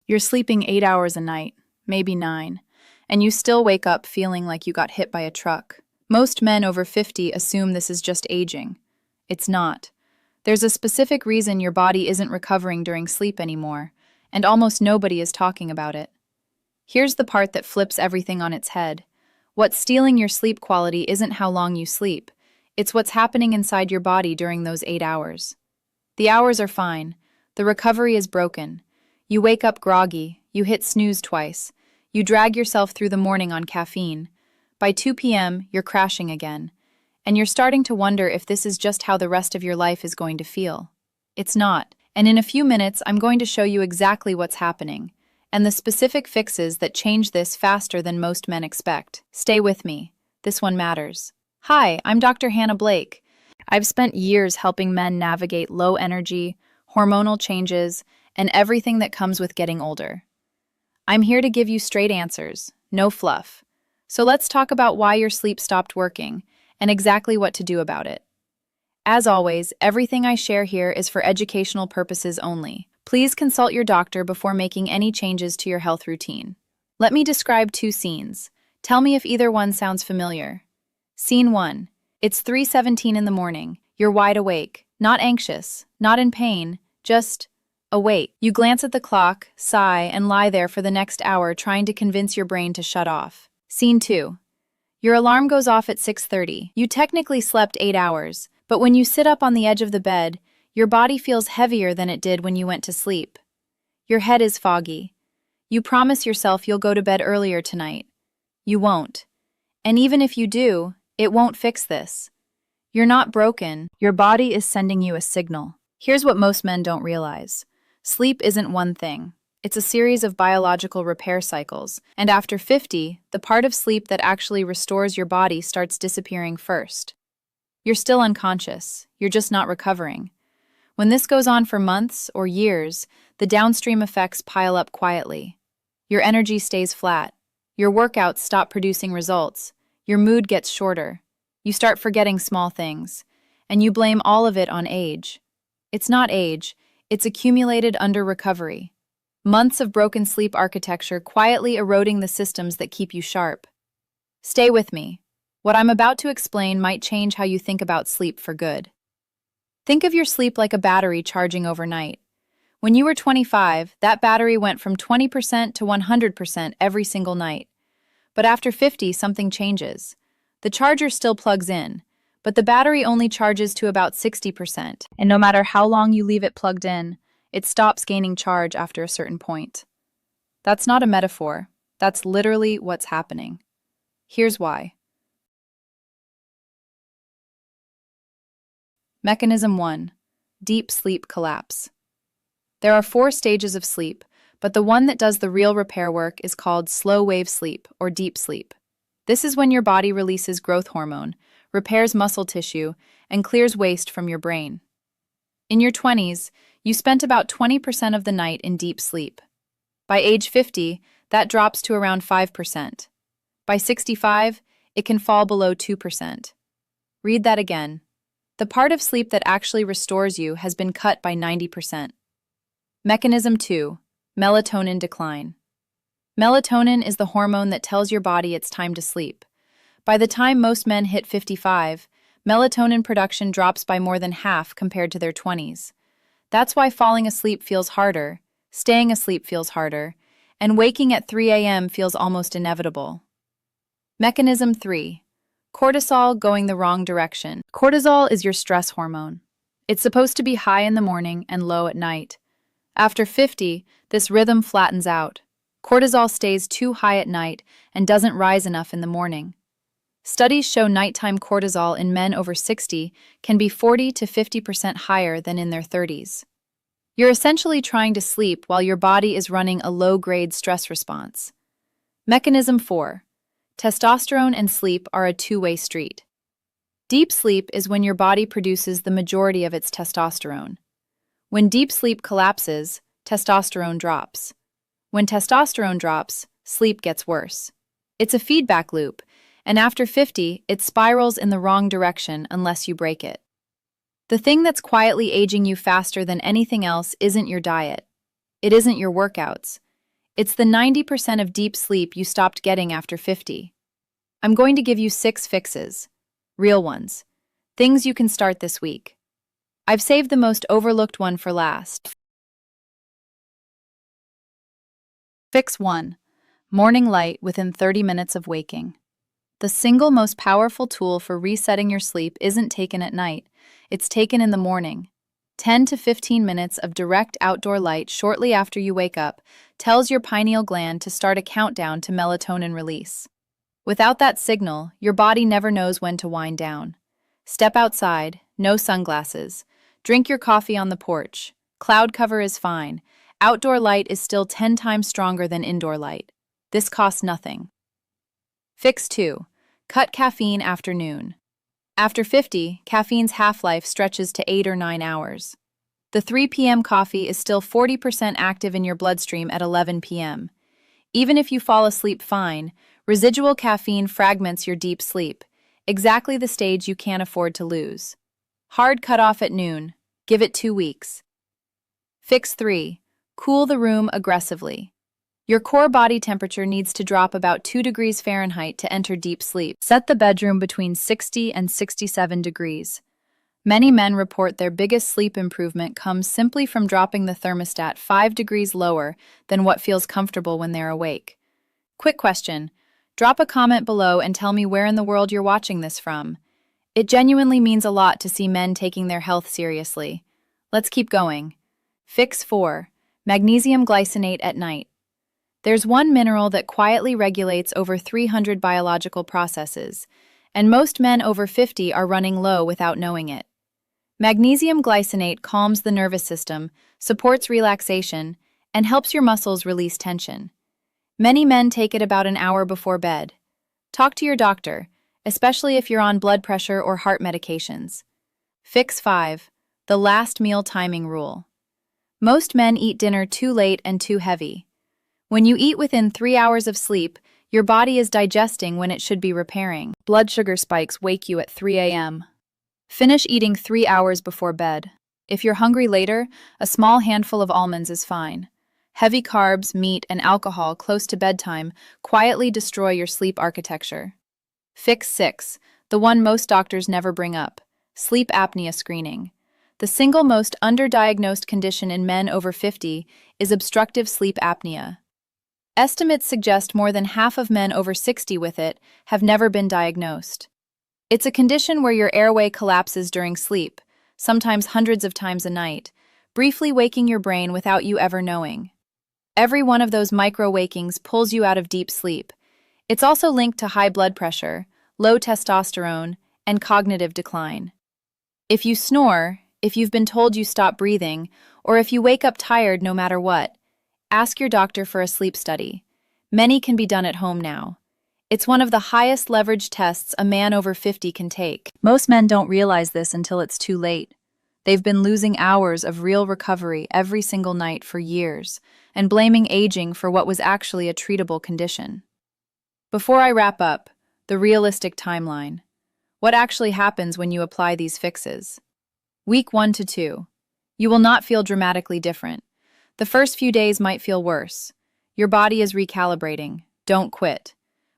You're sleeping 8 hours a night, maybe 9, and you still wake up feeling like you got hit by a truck. Most men over 50 assume this is just aging. It's not. There's a specific reason your body isn't recovering during sleep anymore, and almost nobody is talking about it. Here's the part that flips everything on its head. What's stealing your sleep quality isn't how long you sleep. It's what's happening inside your body during those 8 hours. The hours are fine. The recovery is broken. You wake up groggy, you hit snooze twice, you drag yourself through the morning on caffeine. By 2 p.m., you're crashing again, and you're starting to wonder if this is just how the rest of your life is going to feel. It's not, and in a few minutes I'm going to show you exactly what's happening, and the specific fixes that change this faster than most men expect. Stay with me. This one matters. Hi, I'm Dr. Hannah Blake. I've spent years helping men navigate low energy, hormonal changes, and everything that comes with getting older. I'm here to give you straight answers, no fluff. So let's talk about why your sleep stopped working and exactly what to do about it. As always, everything I share here is for educational purposes only. Please consult your doctor before making any changes to your health routine. Let me describe 2 scenes. Tell me if either one sounds familiar. Scene 1. It's 3:17 in the morning. You're wide awake, not anxious, not in pain, just awake. You glance at the clock, sigh, and lie there for the next hour trying to convince your brain to shut off. Scene 2. Your alarm goes off at 6:30. You technically slept 8 hours, but when you sit up on the edge of the bed, your body feels heavier than it did when you went to sleep. Your head is foggy. You promise yourself you'll go to bed earlier tonight. You won't. And even if you do, it won't fix this. You're not broken. Your body is sending you a signal. Here's what most men don't realize. Sleep isn't one thing. It's a series of biological repair cycles, and after 50, the part of sleep that actually restores your body starts disappearing first. You're still unconscious. You're just not recovering. When this goes on for months or years, the downstream effects pile up quietly. Your energy stays flat. Your workouts stop producing results. Your mood gets shorter. You start forgetting small things, and you blame all of it on age. It's not age. It's accumulated under-recovery. Months of broken sleep architecture quietly eroding the systems that keep you sharp. Stay with me. What I'm about to explain might change how you think about sleep for good. Think of your sleep like a battery charging overnight. When you were 25, that battery went from 20% to 100% every single night. But after 50, something changes. The charger still plugs in, but the battery only charges to about 60%, and no matter how long you leave it plugged in, it stops gaining charge after a certain point. That's not a metaphor. That's literally what's happening. Here's why. Mechanism 1. Deep sleep collapse. There are 4 stages of sleep, but the one that does the real repair work is called slow-wave sleep or deep sleep. This is when your body releases growth hormone, repairs muscle tissue, and clears waste from your brain. In your 20s, you spent about 20% of the night in deep sleep. By age 50, that drops to around 5%. By 65, it can fall below 2%. Read that again. The part of sleep that actually restores you has been cut by 90%. Mechanism 2. Melatonin decline. Melatonin is the hormone that tells your body it's time to sleep. By the time most men hit 55, melatonin production drops by more than half compared to their 20s. That's why falling asleep feels harder, staying asleep feels harder, and waking at 3 a.m. feels almost inevitable. Mechanism 3. Cortisol going the wrong direction. Cortisol is your stress hormone. It's supposed to be high in the morning and low at night. After 50, this rhythm flattens out. Cortisol stays too high at night and doesn't rise enough in the morning. Studies show nighttime cortisol in men over 60 can be 40 to 50% higher than in their 30s. You're essentially trying to sleep while your body is running a low-grade stress response. Mechanism 4. Testosterone and sleep are a two-way street. Deep sleep is when your body produces the majority of its testosterone. When deep sleep collapses, testosterone drops. When testosterone drops, sleep gets worse. It's a feedback loop, and after 50, it spirals in the wrong direction unless you break it. The thing that's quietly aging you faster than anything else isn't your diet. It isn't your workouts. It's the 90% of deep sleep you stopped getting after 50. I'm going to give you 6 fixes. Real ones. Things you can start this week. I've saved the most overlooked one for last. Fix 1. Morning light within 30 minutes of waking. The single most powerful tool for resetting your sleep isn't taken at night, it's taken in the morning. 10 to 15 minutes of direct outdoor light shortly after you wake up tells your pineal gland to start a countdown to melatonin release. Without that signal, your body never knows when to wind down. Step outside, no sunglasses. Drink your coffee on the porch. Cloud cover is fine. Outdoor light is still 10 times stronger than indoor light. This costs nothing. Fix 2. Cut caffeine after noon. After 50, caffeine's half-life stretches to 8 or 9 hours. The 3 p.m. coffee is still 40% active in your bloodstream at 11 p.m. Even if you fall asleep fine, residual caffeine fragments your deep sleep, exactly the stage you can't afford to lose. Hard cutoff at noon. Give it 2 weeks. Fix 3. Cool the room aggressively. Your core body temperature needs to drop about 2 degrees Fahrenheit to enter deep sleep. Set the bedroom between 60 and 67 degrees. Many men report their biggest sleep improvement comes simply from dropping the thermostat 5 degrees lower than what feels comfortable when they're awake. Quick question. Drop a comment below and tell me where in the world you're watching this from. It genuinely means a lot to see men taking their health seriously. Let's keep going. Fix 4. Magnesium glycinate at night. There's one mineral that quietly regulates over 300 biological processes, and most men over 50 are running low without knowing it. Magnesium glycinate calms the nervous system, supports relaxation, and helps your muscles release tension. Many men take it about an hour before bed. Talk to your doctor, especially if you're on blood pressure or heart medications. Fix 5. The last meal timing rule. Most men eat dinner too late and too heavy. When you eat within 3 hours of sleep, your body is digesting when it should be repairing. Blood sugar spikes wake you at 3 a.m. Finish eating 3 hours before bed. If you're hungry later, a small handful of almonds is fine. Heavy carbs, meat, and alcohol close to bedtime quietly destroy your sleep architecture. Fix 6. The one most doctors never bring up. Sleep apnea screening. The single most underdiagnosed condition in men over 50 is obstructive sleep apnea. Estimates suggest more than half of men over 60 with it have never been diagnosed. It's a condition where your airway collapses during sleep, sometimes hundreds of times a night, briefly waking your brain without you ever knowing. Every one of those micro-wakings pulls you out of deep sleep. It's also linked to high blood pressure, low testosterone, and cognitive decline. If you snore, if you've been told you stop breathing, or if you wake up tired no matter what, ask your doctor for a sleep study. Many can be done at home now. It's one of the highest leverage tests a man over 50 can take. Most men don't realize this until it's too late. They've been losing hours of real recovery every single night for years, and blaming aging for what was actually a treatable condition. Before I wrap up, the realistic timeline. What actually happens when you apply these fixes? Week 1 to 2. You will not feel dramatically different. The first few days might feel worse. Your body is recalibrating. Don't quit.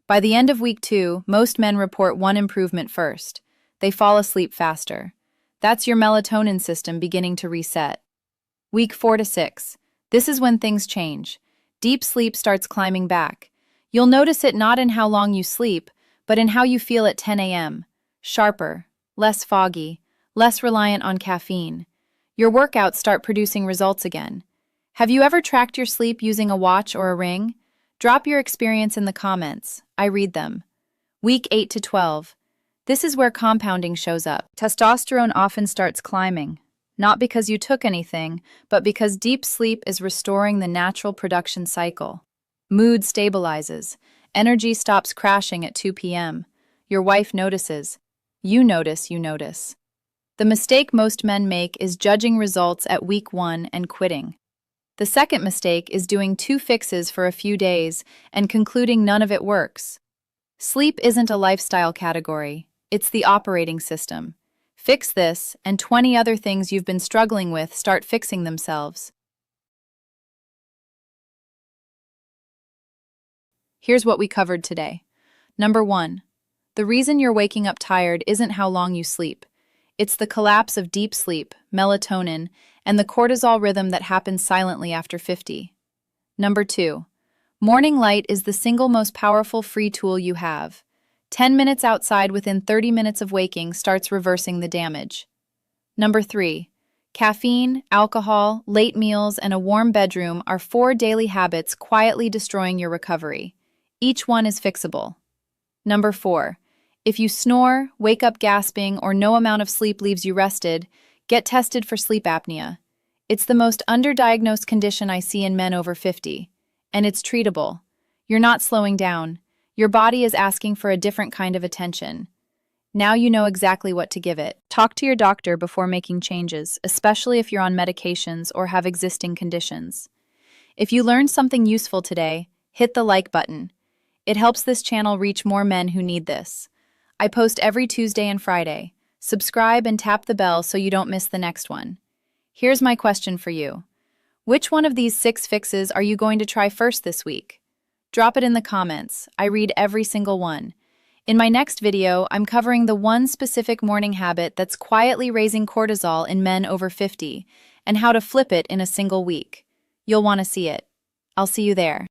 By the end of week 2, most men report one improvement first. They fall asleep faster. That's your melatonin system beginning to reset. Week 4 to 6. This is when things change. Deep sleep starts climbing back. You'll notice it not in how long you sleep, but in how you feel at 10 a.m. Sharper, less foggy, less reliant on caffeine. Your workouts start producing results again. Have you ever tracked your sleep using a watch or a ring? Drop your experience in the comments. I read them. Week 8 to 12. This is where compounding shows up. Testosterone often starts climbing, not because you took anything, but because deep sleep is restoring the natural production cycle. Mood stabilizes. Energy stops crashing at 2 p.m. Your wife notices. You notice. The mistake most men make is judging results at week 1 and quitting. The second mistake is doing 2 fixes for a few days and concluding none of it works. Sleep isn't a lifestyle category, it's the operating system. Fix this, and 20 other things you've been struggling with start fixing themselves. Here's what we covered today. Number 1. The reason you're waking up tired isn't how long you sleep. It's the collapse of deep sleep, melatonin, and the cortisol rhythm that happens silently after 50. Number 2. Morning light is the single most powerful free tool you have. 10 minutes outside within 30 minutes of waking starts reversing the damage. Number 3. Caffeine, alcohol, late meals, and a warm bedroom are 4 daily habits quietly destroying your recovery. Each one is fixable. Number 4. If you snore, wake up gasping, or no amount of sleep leaves you rested, get tested for sleep apnea. It's the most underdiagnosed condition I see in men over 50. And it's treatable. You're not slowing down. Your body is asking for a different kind of attention. Now you know exactly what to give it. Talk to your doctor before making changes, especially if you're on medications or have existing conditions. If you learned something useful today, hit the like button. It helps this channel reach more men who need this. I post every Tuesday and Friday. Subscribe and tap the bell so you don't miss the next one. Here's my question for you. Which one of these 6 fixes are you going to try first this week? Drop it in the comments. I read every single one. In my next video, I'm covering the one specific morning habit that's quietly raising cortisol in men over 50 and how to flip it in a single week. You'll want to see it. I'll see you there.